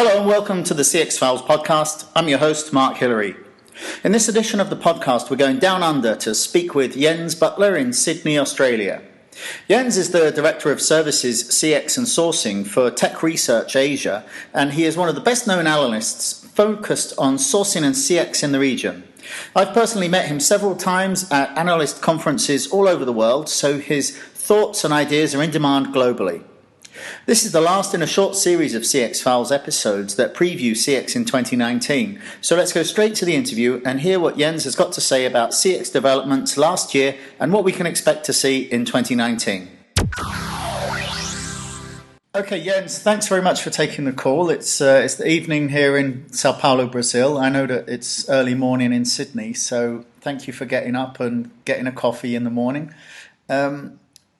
Hello and welcome to the CX Files podcast. I'm your host, Mark Hillary. In this edition of the podcast, we're going down under to speak with Jens Butler in Sydney, Australia. Jens is the Director of Services, CX and Sourcing for Tech Research Asia, and he is one of the best-known analysts focused on sourcing and CX in the region. I've personally met him several times at analyst conferences all over the world, so his thoughts and ideas are in demand globally. This is the last in a short series of CX Files episodes that preview CX in 2019. So let's go straight to the interview and hear what Jens has got to say about CX developments last year and what we can expect to see in 2019. Okay, Jens, thanks very much for taking the call. It's the evening here in Sao Paulo, Brazil. I know that it's early morning in Sydney, so thank you for getting up and getting a coffee in the morning.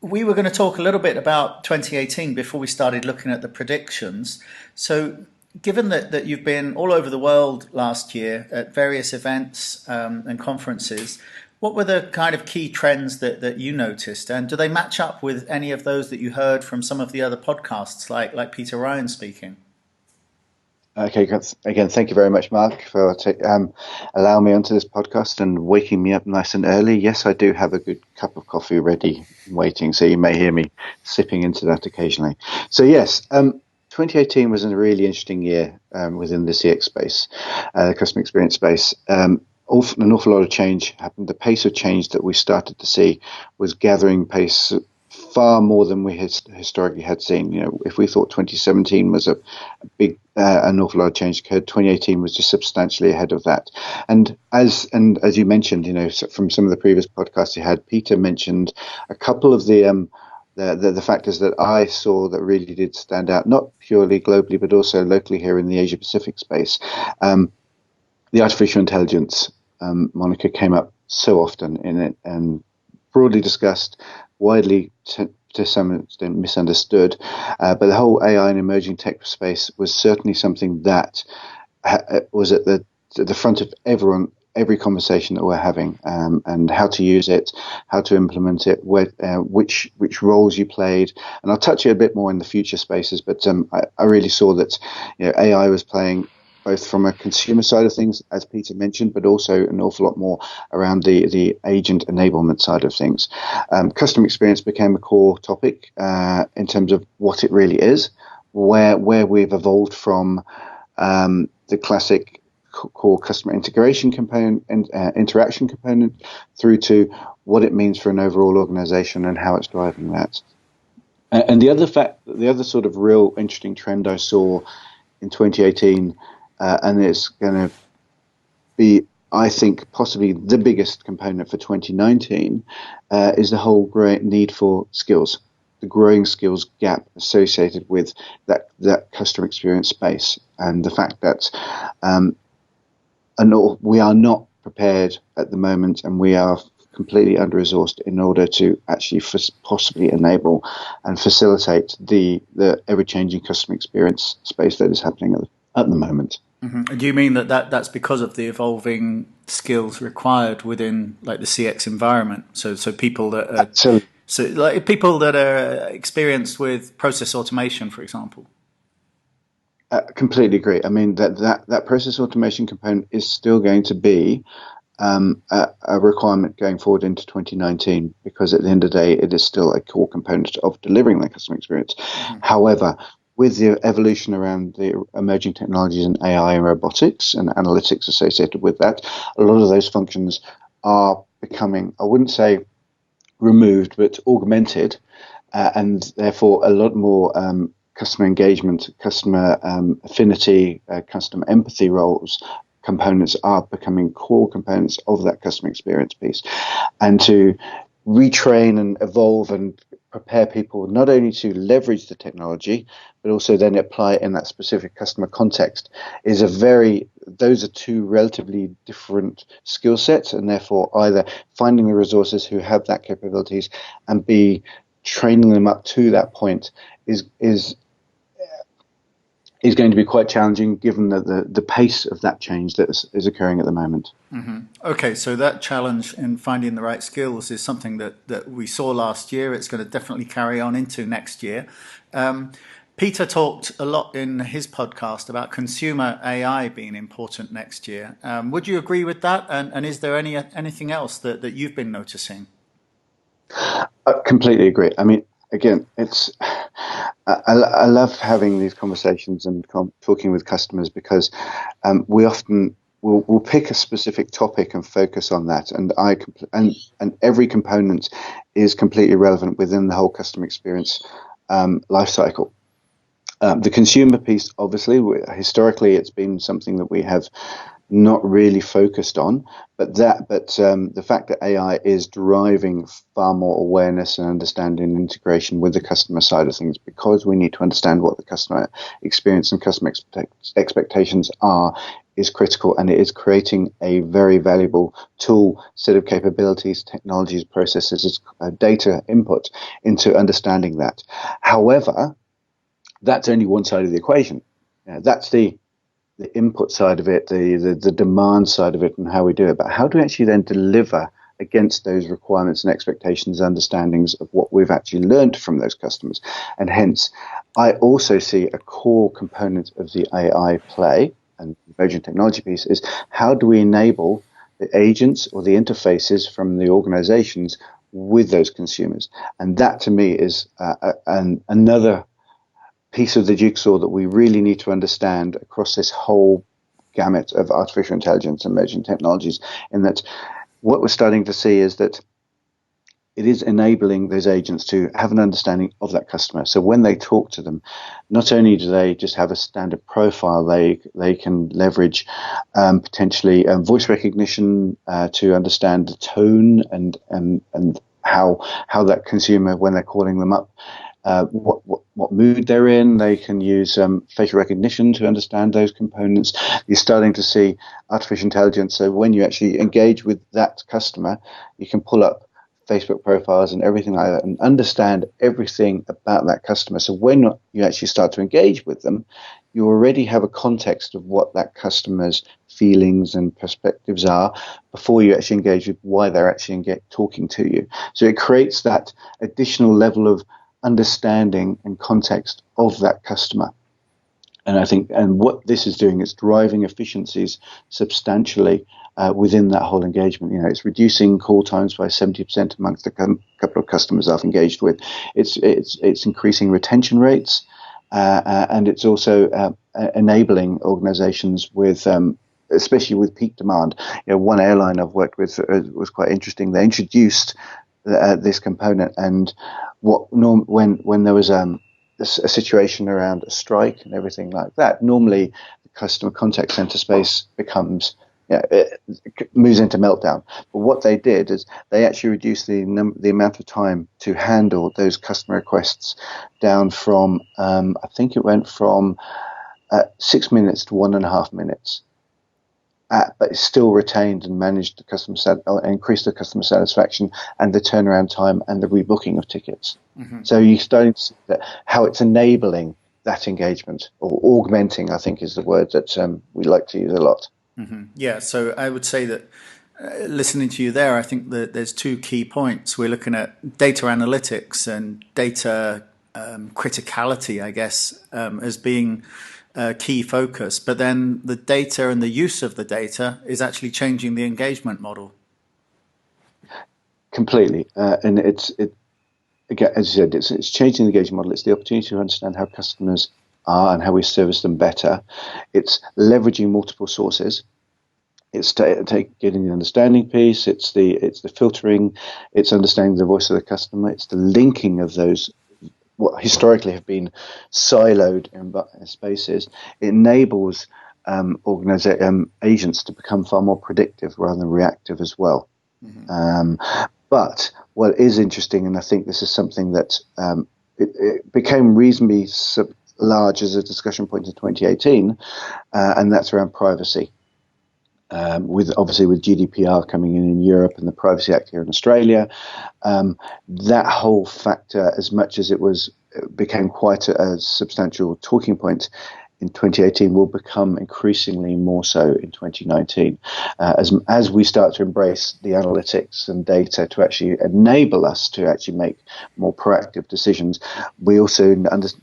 We were going to talk a little bit about 2018 before we started looking at the predictions. So given that you've been all over the world last year at various events and conferences, what were the kind of key trends that you noticed? And do they match up with any of those that you heard from some of the other podcasts, like Peter Ryan speaking? Okay, again, thank you very much, Mark, for allowing me onto this podcast and waking me up nice and early. Yes, I do have a good cup of coffee ready waiting, so you may hear me sipping into that occasionally. So yes, 2018 was a really interesting year within the CX space, the customer experience space. An awful lot of change happened. The pace of change that we started to see was gathering pace far more than we historically had seen. You know, if we thought 2017 was a big, an awful lot of change occurred, 2018 was just substantially ahead of that. And as you mentioned, you know, from some of the previous podcasts you had, Peter mentioned a couple of the factors that I saw that really did stand out, not purely globally, but also locally here in the Asia Pacific space. The artificial intelligence moniker came up so often in it and broadly discussed, widely to some extent misunderstood, but the whole AI and emerging tech space was certainly something that was at the front of every conversation that we're having, and how to use it, how to implement it, which roles you played, and I'll touch it a bit more in the future spaces. But I really saw that, you know, AI was playing both from a consumer side of things, as Peter mentioned, but also an awful lot more around the agent enablement side of things. Customer experience became a core topic in terms of what it really is, where we've evolved from the classic core customer integration component and interaction component through to what it means for an overall organization and how it's driving that. And the other sort of real interesting trend I saw in 2018, and it's going to be, I think, possibly the biggest component for 2019, is the whole great need for skills, the growing skills gap associated with that customer experience space, and the fact that we are not prepared at the moment, and we are completely under-resourced in order to actually possibly enable and facilitate the ever-changing customer experience space that is happening at the moment. Mm-hmm. Do you mean that's because of the evolving skills required within like the CX environment? So people that are, people that are experienced with process automation, for example. Completely agree. I mean that process automation component is still going to be a requirement going forward into 2019, because at the end of the day, it is still a core component of delivering that customer experience. Mm-hmm. However, with the evolution around the emerging technologies in AI and robotics and analytics associated with that, a lot of those functions are becoming, I wouldn't say removed, but augmented, and therefore a lot more customer engagement, customer affinity, customer empathy components are becoming core components of that customer experience piece. And to retrain and evolve and prepare people not only to leverage the technology, but also then apply it in that specific customer context those are two relatively different skill sets, and therefore either finding the resources who have that capabilities and be training them up to that point is going to be quite challenging, given the pace of that change that is occurring at the moment. Mm-hmm. Okay, so that challenge in finding the right skills is something that we saw last year. It's going to definitely carry on into next year. Peter talked a lot in his podcast about consumer AI being important next year. Would you agree with that? And is there anything else that you've been noticing? I completely agree. I mean, again, I love having these conversations and talking with customers because we often we'll pick a specific topic and focus on that, and and every component is completely relevant within the whole customer experience life cycle. The consumer piece, obviously, historically, it's been something that we have not really focused on, but the fact that AI is driving far more awareness and understanding and integration with the customer side of things, because we need to understand what the customer experience and customer expectations are, is critical, and it is creating a very valuable tool set of capabilities, technologies, processes, data input into understanding that. However, that's only one side of the equation. That's the input side of it, the demand side of it, and how we do it. But how do we actually then deliver against those requirements and expectations, understandings of what we've actually learned from those customers? And hence, I also see a core component of the AI play and emerging technology piece is how do we enable the agents or the interfaces from the organizations with those consumers? And that to me is another piece of the jigsaw that we really need to understand across this whole gamut of artificial intelligence and emerging technologies, in that what we're starting to see is that it is enabling those agents to have an understanding of that customer. So when they talk to them, not only do they just have a standard profile, they can leverage potentially voice recognition to understand the tone and how that consumer, when they're calling them up, what mood they're in. They can use facial recognition to understand those components. You're starting to see artificial intelligence. So when you actually engage with that customer, you can pull up Facebook profiles and everything like that and understand everything about that customer. So when you actually start to engage with them, you already have a context of what that customer's feelings and perspectives are before you actually engage with why they're actually talking to you. So it creates that additional level of understanding and context of that customer. And I think, and what this is doing is driving efficiencies substantially within that whole engagement. You know, it's reducing call times by 70% amongst the couple of customers I've engaged with. It's increasing retention rates, and it's also enabling organizations with especially with peak demand. You know, one airline I've worked with was quite interesting. They introduced this component, and when there was a situation around a strike and everything like that, normally the customer contact center space becomes, it moves into meltdown. But what they did is they actually reduced the amount of time to handle those customer requests down from, I think it went from 6 minutes to 1.5 minutes. But it still retained and managed the increased the customer satisfaction and the turnaround time and the rebooking of tickets. Mm-hmm. So you're starting to see how it's enabling that engagement, or augmenting, I think is the word that we like to use a lot. Mm-hmm. Yeah, so I would say that listening to you there, I think that there's two key points. We're looking at data analytics and data criticality, I guess, as being key focus, but then the data and the use of the data is actually changing the engagement model. Completely, and again, as you said, it's changing the engagement model. It's the opportunity to understand how customers are and how we service them better. It's leveraging multiple sources. It's getting the understanding piece. It's the filtering. It's understanding the voice of the customer. It's the linking of those what historically have been siloed in spaces. It enables agents to become far more predictive rather than reactive as well. Mm-hmm. But what is interesting, and I think this is something that it became reasonably large as a discussion point in 2018, and that's around privacy. With GDPR coming in Europe and the Privacy Act here in Australia, that whole factor, as much as it became quite a substantial talking point, in 2018 will become increasingly more so in 2019 as we start to embrace the analytics and data to actually enable us to actually make more proactive decisions. We also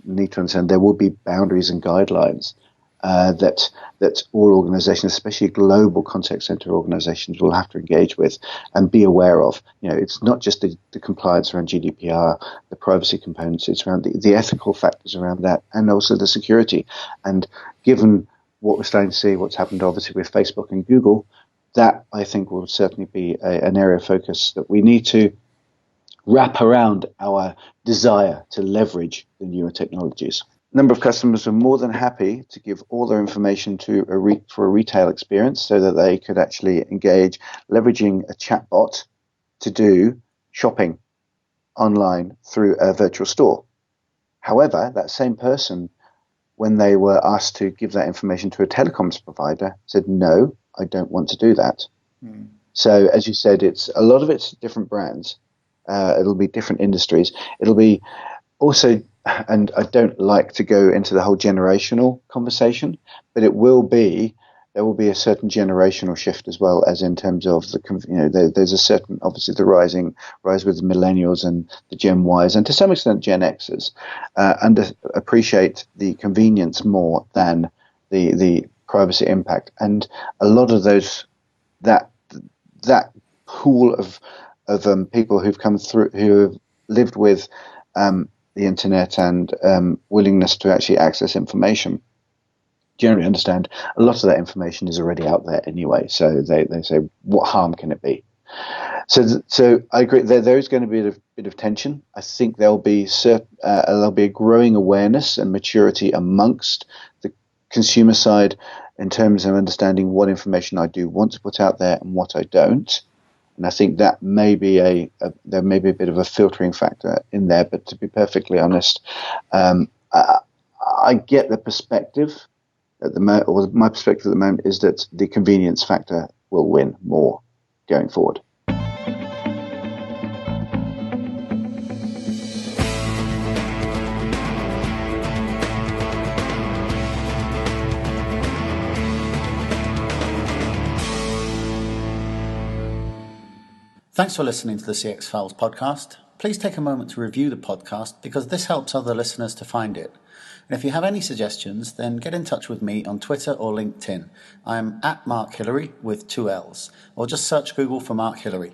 need to understand there will be boundaries and guidelines that all organizations, especially global contact center organizations, will have to engage with and be aware of. It's not just the compliance around GDPR, the privacy components, it's around the ethical factors around that, and also the security. And given what we're starting to see, what's happened obviously with Facebook and Google, that I think will certainly be an area of focus that we need to wrap around our desire to leverage the newer technologies. A number of customers are more than happy to give all their information for a retail experience so that they could actually engage, leveraging a chatbot to do shopping online through a virtual store. However, that same person, when they were asked to give that information to a telecoms provider, said, no, I don't want to do that. So as you said, a lot of it's different brands. It'll be different industries. It'll be also, and I don't like to go into the whole generational conversation, but there will be a certain generational shift as well, as in terms of there's a certain, obviously the rise with the millennials and the Gen Ys and to some extent Gen Xers appreciate the convenience more than the privacy impact, and a lot of those that pool of people who've come through, who have lived with the internet and willingness to actually access information, generally understand a lot of that information is already out there anyway. So they say, what harm can it be? So I agree. There is going to be a bit of tension. I think there'll be a growing awareness and maturity amongst the consumer side in terms of understanding what information I do want to put out there and what I don't. And I think that may be there may be a bit of a filtering factor in there. But to be perfectly honest, I get the perspective at the moment, or my perspective at the moment is that the convenience factor will win more going forward. Thanks for listening to the CX Files podcast. Please take a moment to review the podcast because this helps other listeners to find it. And if you have any suggestions, then get in touch with me on Twitter or LinkedIn. I'm @Mark Hillary with 2 L's, or just search Google for Mark Hillary.